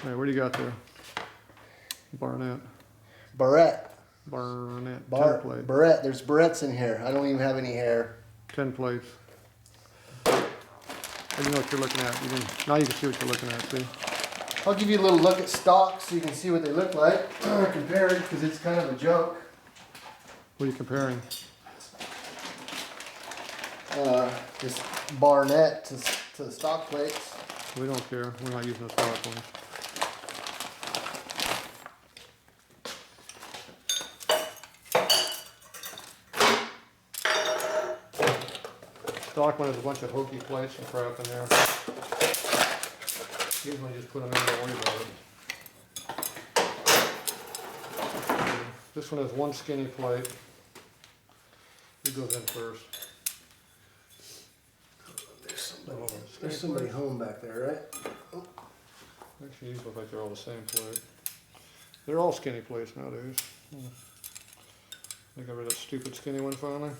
Hey, what do you got there? Barnett. Barrette. Barnett. 10 plate. Barrette. There's barrettes in here. I don't even have any hair. 10 plates. And you know what you're looking at. Now you can see what you're looking at, see? I'll give you a little look at stock so you can see what they look like compared, because it's kind of a joke. What are you comparing? This Barnett to the stock plates. We don't care. We're not using the stock ones. Stock one has a bunch of hokey plates and crap in there. Usually just put them in and don't worry about it. This one has one skinny plate. It goes in first. There's somebody home back there, right? Oh. Actually, these look like they're all the same plate. They're all skinny plates nowadays. I got rid of that stupid skinny one finally.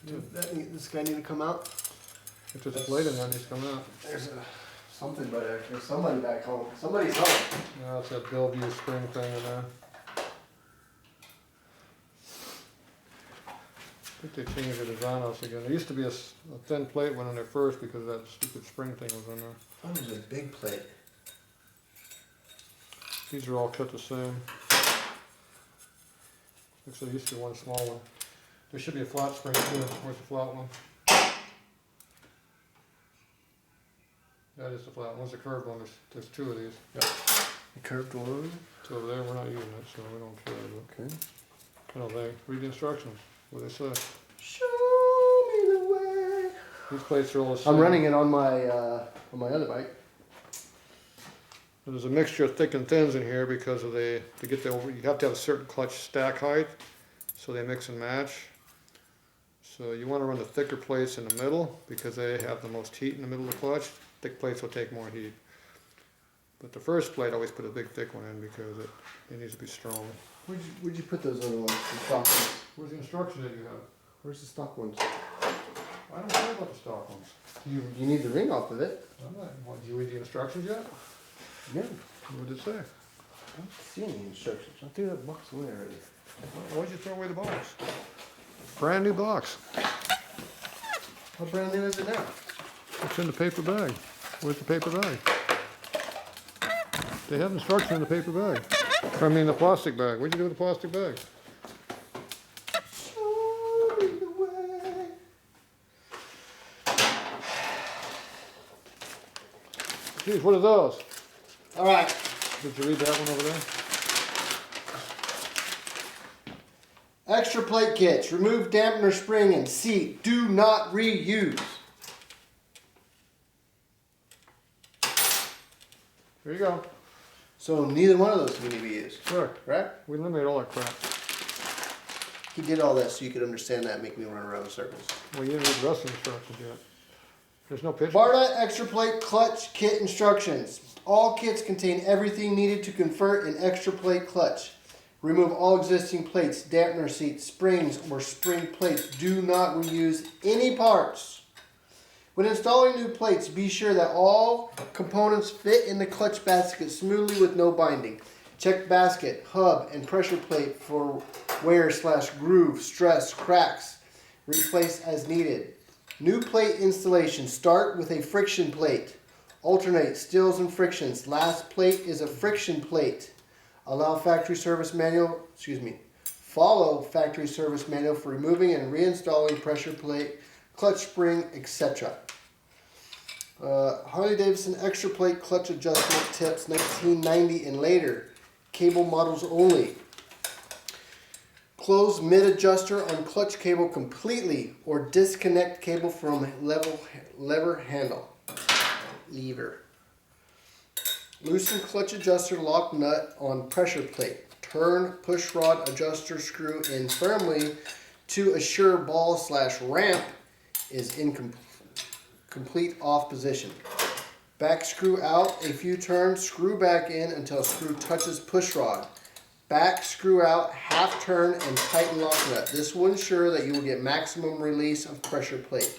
Yeah. This guy need to come out? If there's a plate in there, it needs to come out. There's something back there. There's somebody back home. Somebody's home. Yeah, it's that Bellevue spring thing in there. I think they changed the design on us again. There used to be a thin plate went in there first because that stupid spring thing was in there. Oh, there's a big plate. These are all cut the same. Looks like there used to be one small one. There should be a flat spring too. Where's the flat one? Yeah, just a flat one. Where's the curved one? There's two of these. Yep. The curved one? Two over there. We're not using it, so we don't care. Okay. I don't think. Read the instructions. What do they say? Show me the way. These plates are all the same. I'm running it on my other bike. There's a mixture of thick and thins in here because of to get the over. You have to have a certain clutch stack height, so they mix and match. So you want to run the thicker plates in the middle because they have the most heat in the middle of the clutch. Thick plates will take more heat. But the first plate, always put a big thick one in because it needs to be strong. Where'd you put those other ones? The stock ones? Where's the instruction that you have? Where's the stock ones? I don't care about the stock ones. You need the ring off of it. I'm not. Did you read the instructions yet? No. What did it say? I don't see any instructions. I threw that box away already. Why'd you throw away the box? Brand new box. How brand new is it now? It's in the paper bag. Where's the paper bag? They have instruction in the paper bag. I mean the plastic bag. What'd you do with the plastic bag? Show me the way. Geez, what are those? All right. Did you read that one over there? Extra plate kits. Remove dampener spring and seat. Do not reuse. Here you go. So neither one of those can be used. Sure. Right? We eliminated all that crap. He did all that so you could understand that and make me run around in circles. Well, you didn't read the rest of the instructions yet. There's no picture. Barda extra plate clutch kit instructions. All kits contain everything needed to convert an extra plate clutch. Remove all existing plates, dampener seats, springs, or spring plates. Do not reuse any parts. When installing new plates, be sure that all components fit in the clutch basket smoothly with no binding. Check basket, hub, and pressure plate for wear/groove, stress, cracks. Replace as needed. New plate installation. Start with a friction plate. Alternate stills and frictions. Last plate is a friction plate. Follow factory service manual for removing and reinstalling pressure plate, clutch spring, etc. Harley Davidson extra plate clutch adjustment tips 1990 and later. Cable models only. Close mid adjuster on clutch cable completely or disconnect cable from lever handle. Lever. Loosen clutch adjuster lock nut on pressure plate. Turn push rod adjuster screw in firmly to assure ball/ramp is in complete off position. Back screw out a few turns, screw back in until screw touches push rod. Back screw out, half turn, and tighten lock nut. This will ensure that you will get maximum release of pressure plate.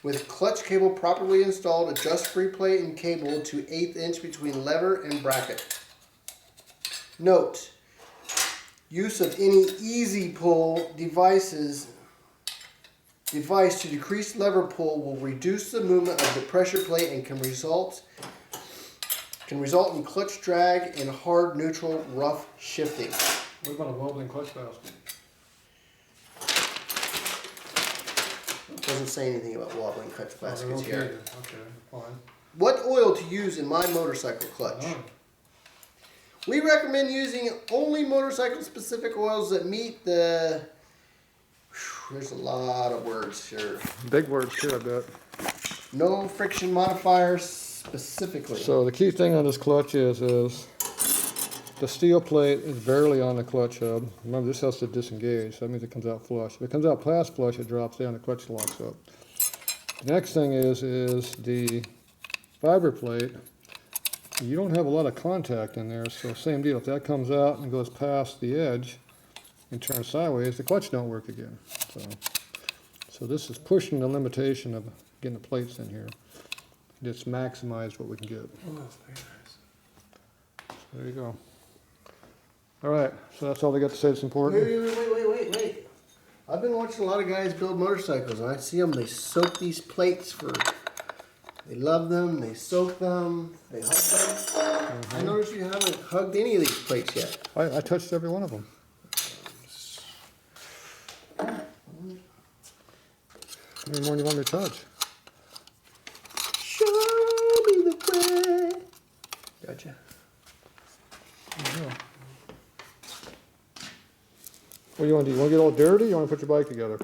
With clutch cable properly installed, adjust free plate and cable to 1/8 inch between lever and bracket. Note, use of any easy pull device to decrease lever pull will reduce the movement of the pressure plate and can result in clutch drag and hard neutral rough shifting. What about a wobbling clutch basket? Doesn't say anything about wobbling clutch baskets Okay, here. okay, fine. What oil to use in my motorcycle clutch? Oh. We recommend using only motorcycle specific oils that meet the... There's a lot of words here. Big words too, I bet. No friction modifiers specifically. So the key thing on this clutch is the steel plate is barely on the clutch hub. Remember, this has to disengage, so that means it comes out flush. If it comes out past flush, it drops down, the clutch locks up. The next thing is the fiber plate. You don't have a lot of contact in there, so same deal. If that comes out and goes past the edge and turns sideways, the clutch don't work again. So this is pushing the limitation of getting the plates in here. It's maximized what we can get. Oh, very nice. So there you go. All right, so that's all they got to say that's important. Wait. I've been watching a lot of guys build motorcycles, and I see them, they soak these plates for... They love them, they soak them, they hug them. Mm-hmm. I noticed you haven't hugged any of these plates yet. I touched every one of them. How many more do you want me to touch? Show me the way. Gotcha. Yeah. What do you want to do? You want to get all dirty or you want to put your bike together?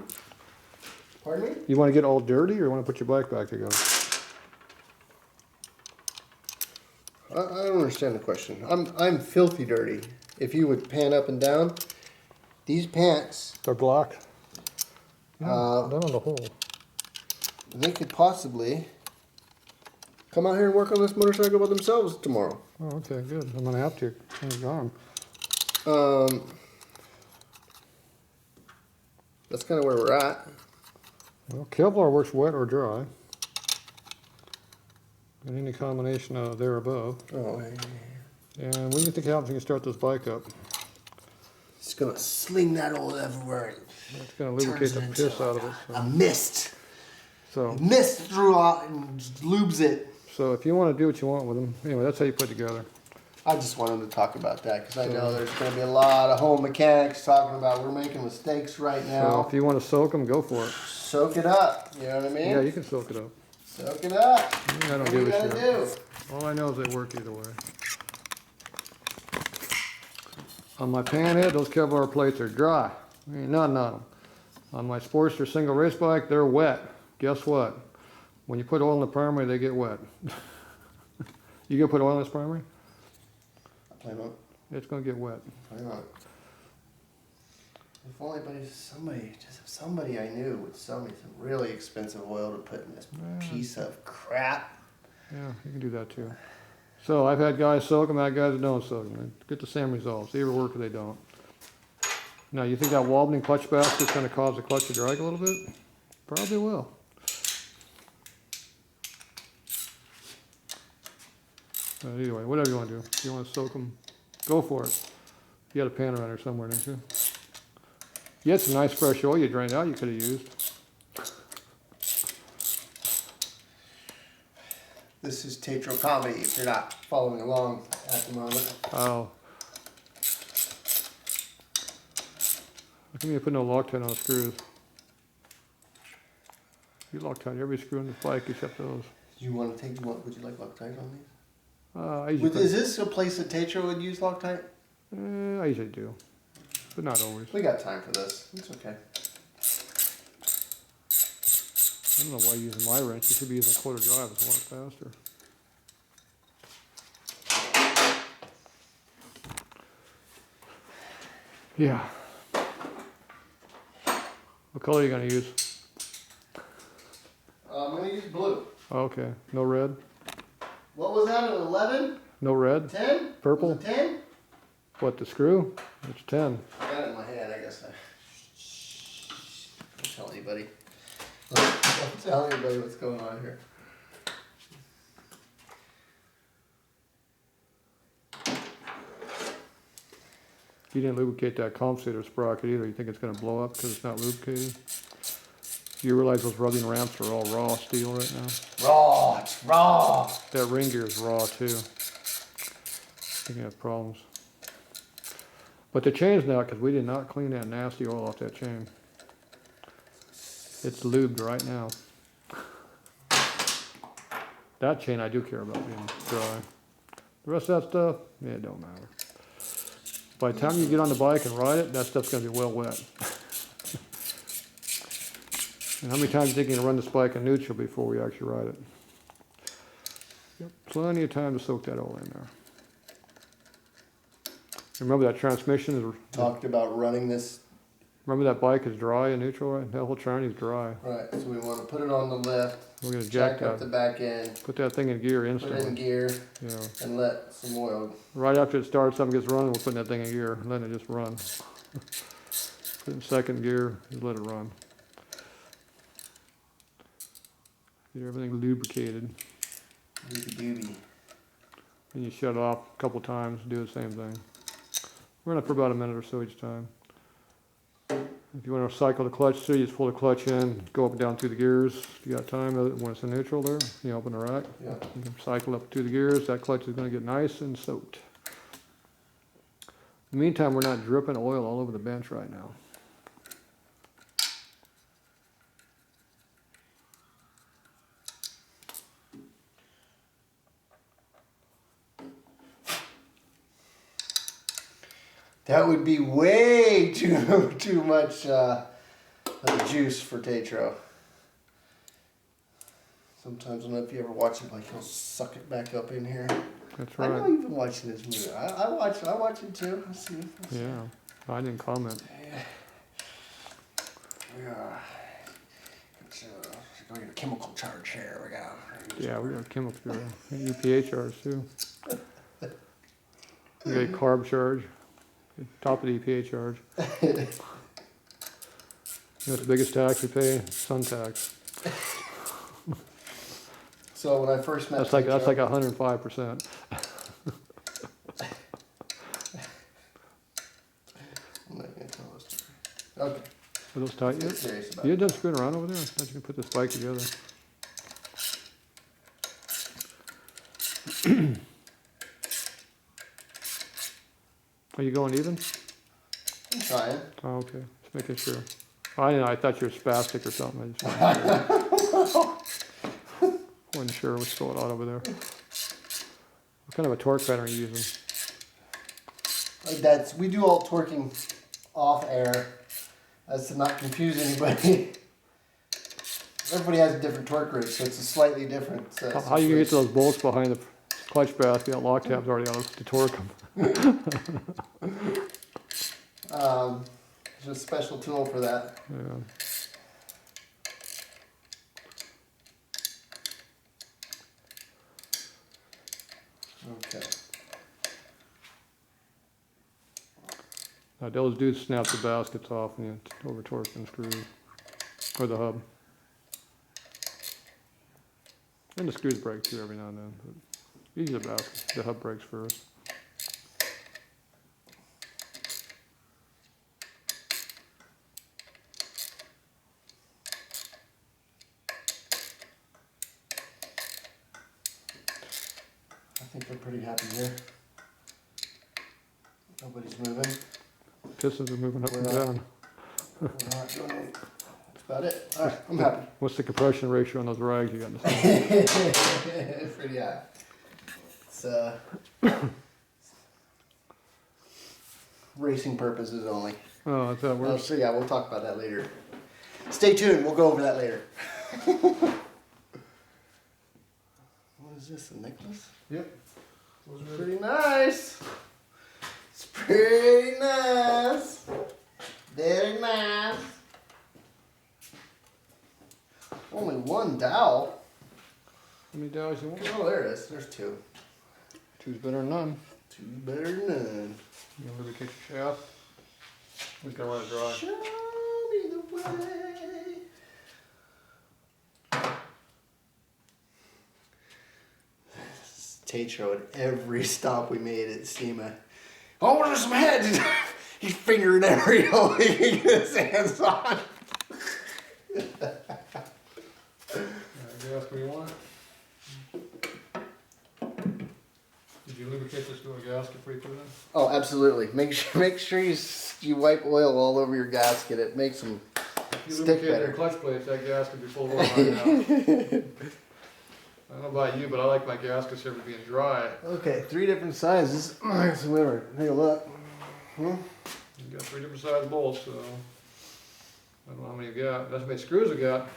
Pardon me? You want to get all dirty or you want to put your bike back together? I don't understand the question. I'm filthy dirty. If you would pan up and down, these pants, They're blocked? No, not on the hole. they could possibly come out here and work on this motorcycle by themselves tomorrow. Oh, okay, good. I'm going to have to. It's gone. That's kind of where we're at. Well, Kevlar works wet or dry. And any combination of there above. Oh, And what do you think happens when you start this bike up? it's gonna sling that oil everywhere. It's going to lubricate the Turns it piss out of it. A mist. So, Mist throughout and lubes it. so if you want to do what you want with them, anyway, that's how you put it together. I just wanted to talk about that because I know there's going to be a lot of home mechanics talking about we're making mistakes right So now. if you want to soak them, go for it. Soak it up. You know what I mean? Yeah, you can soak it up. Soak it up. I don't What give you a gotta shit. do? All I know is they work either way. On my panhead, those Kevlar plates are dry. Ain't nothing on them. On my Sportster single race bike, they're wet. Guess what? When you put oil in the primary, they get wet. You gonna put oil in this primary? I plan on. It's gonna get wet. If only somebody I knew would sell me some really expensive oil to put in this piece of crap. Yeah, you can do that too. So I've had guys soak them, I've had guys that don't soak them. They get the same results. They either work or they don't. Now, you think that wobbling clutch basket's going to cause the clutch to drag a little bit? Probably will. Anyway, whatever you want to do. If you want to soak them, go for it. You got a pan around here somewhere, don't you? You had some nice fresh oil you drained out you could have used. This is Tatro comedy if you're not following along at the moment. Oh. How come you put no Loctite on the screws? You Loctite every screw in the bike except those. Do you want to take? Would you like Loctite on these? I usually Is this a place that Tatro would use Loctite? I usually do, but not always. We got time for this. It's okay. I don't know why you're using my wrench. You should be using a quarter drive. It's a lot faster. Yeah. What color are you going to use? I'm going to use blue. Okay. No red? What was that, an 11? No red? 10? Purple? 10? What, the screw? It's 10. I got it in my head, I guess. Don't tell anybody. Don't tell anybody what's going on here. You didn't lubricate that compensator sprocket either. You think it's going to blow up because it's not lubricated? You realize those rubbing ramps are all raw steel right now? Raw, it's raw. That ring gear is raw too. I think you have problems. But the chain's not, because we did not clean that nasty oil off that chain. It's lubed right now. That chain I do care about being dry. The rest of that stuff, yeah, it don't matter. By the time you get on the bike and ride it, that stuff's gonna be well wet. And how many times do you think you're gonna run this bike in neutral before we actually ride it? Yep, plenty of time to soak that oil in there. Remember that transmission is. Talked about running this. Remember that bike is dry in neutral, right? That whole tranny's dry. Right, so we want to put it on the left. We're gonna jack up that. the back end. Put that thing in gear Put instantly. it in gear. Yeah. And let some oil. Right after it starts, something gets running, we'll put that thing in gear, and let it just run. Put it in second gear, just let it run. Get everything lubricated. Doobie. Then you shut it off a couple times, do the same thing. Run it for about a minute or so each time. If you want to cycle the clutch through, you just pull the clutch in, go up and down through the gears. If you got time, when it's in neutral there, you open the rack. Yeah. You can cycle up through the gears. That clutch is going to get nice and soaked. In the meantime, we're not dripping oil all over the bench right now. That would be way too much of the juice for Tatro. Sometimes, I don't know if you ever watch it, like he'll suck it back up in here. That's I right. know you've been watching this movie. I watch it too. I see. Yeah, I didn't comment. Yeah. It's going to chemical charge here. We got. Yeah, we got chemical charge. EPA charge too. We got a carb charge. Top of the EPA charge. You know what's the biggest tax we pay? Sun tax. So when I first met That's like 105%. I'm not going to tell this story. Okay. Are those tight Get yet? serious about You it. done screwing around over there? I thought you could put this bike together. Are you going even? I'm trying. Oh, okay. Just making sure. I thought you were spastic or something. I just wasn't sure what's going on over there. What kind of a torque pattern are you using? We do all torquing off air, as to not confuse anybody. Everybody has a different torque rate, so it's a slightly different. How are you going to get those bolts behind the clutch basket? That lock tab's already out to torque them. There's a special tool for that. Yeah. Okay. Now those do snap the baskets off and you over torque and screw, or the hub. And the screws break too every now and then. But usually the hub breaks first. I think they're pretty happy here. Nobody's moving. Pistons are moving up We're and not- down. We're not doing it. That's about it. All right, I'm happy. What's the compression ratio on those rags you got in the thing? It's pretty high. It's racing purposes only. Oh, that's how it Oh, works. so yeah, we'll talk about that later. Stay tuned. We'll go over that later. What is this? A necklace? Yep. Pretty nice. It's pretty nice. Very nice. Only one dowel. How many dowels you want? Oh, there it is. There's two. Two's better than none. Two better than none. You gonna lubricate your shaft? We're gonna let it dry. Show me the way. Tatro at every stop we made at SEMA. Oh, there's some heads. He's fingering every hole he can get his hands on. Gasket you want? Did you lubricate this little gasket before you put it in? Oh, absolutely. Make sure you wipe oil all over your gasket. It makes them If you stick lubricate better. your clutch plates, that gasket will be full of oil right now. I don't know about you, but I like my gaskets ever being dry. Okay, 3 different sizes. So whatever. Take a look. You got 3 different size bolts, so I don't know how many you got. That's how many screws you got.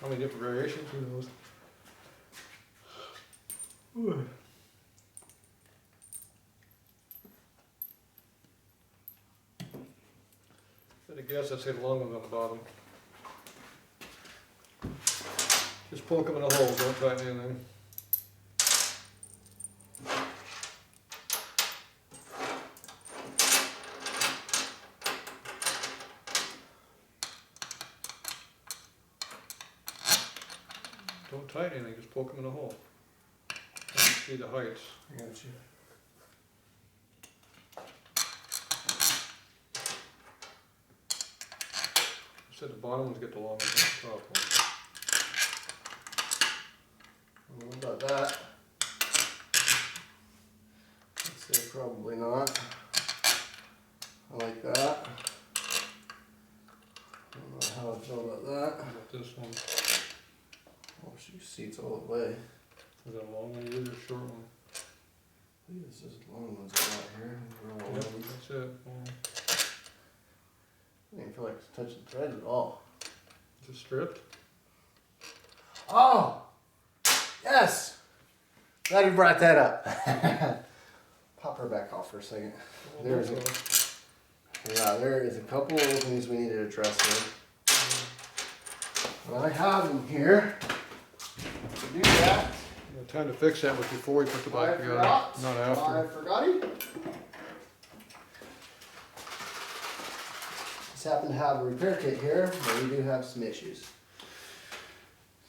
How many different variations? Who knows? Ooh. I guess that's it long one on the bottom. Just poke them in the holes, don't tighten anything. Don't tighten anything, just poke them in the hole. You can see the heights. I got you. I said the bottom ones get the long ones, not the top ones. What about that? I'd say probably not. I like that. I don't know how I feel about that. How about this one? Oh, she seats all the way. Is that a long one or a short one? I think this is long ones I got here. Long Yep, ones. that's it. I didn't feel like touching the threads at all. Is it stripped? Oh! Yes! Glad you brought that up. Pop her back off for a second. There's there is a couple of openings we need to address here. Well, I have them here. To do that, Time to fix that was before we put the bike together, not after. I forgot it. Just happen to have a repair kit here, but we do have some issues.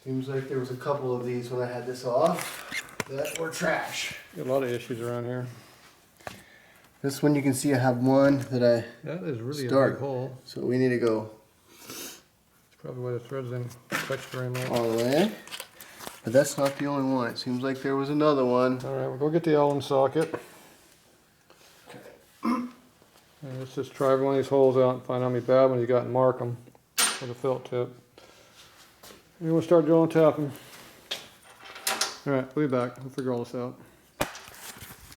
Seems like there was a couple of these when I had this off that were trash. Got a lot of issues around here. This one you can see I have one that I That is really a Start. big hole. so we need to go It's probably why the threads didn't touch very much. all the way. But that's not the only one. It seems like there was another one. Alright, we'll go get the Allen socket. And let's just try every one of these holes out and find how many bad ones you got and mark them with a felt tip. And we'll start drilling and tapping. Alright, we'll be back. We'll figure all this out.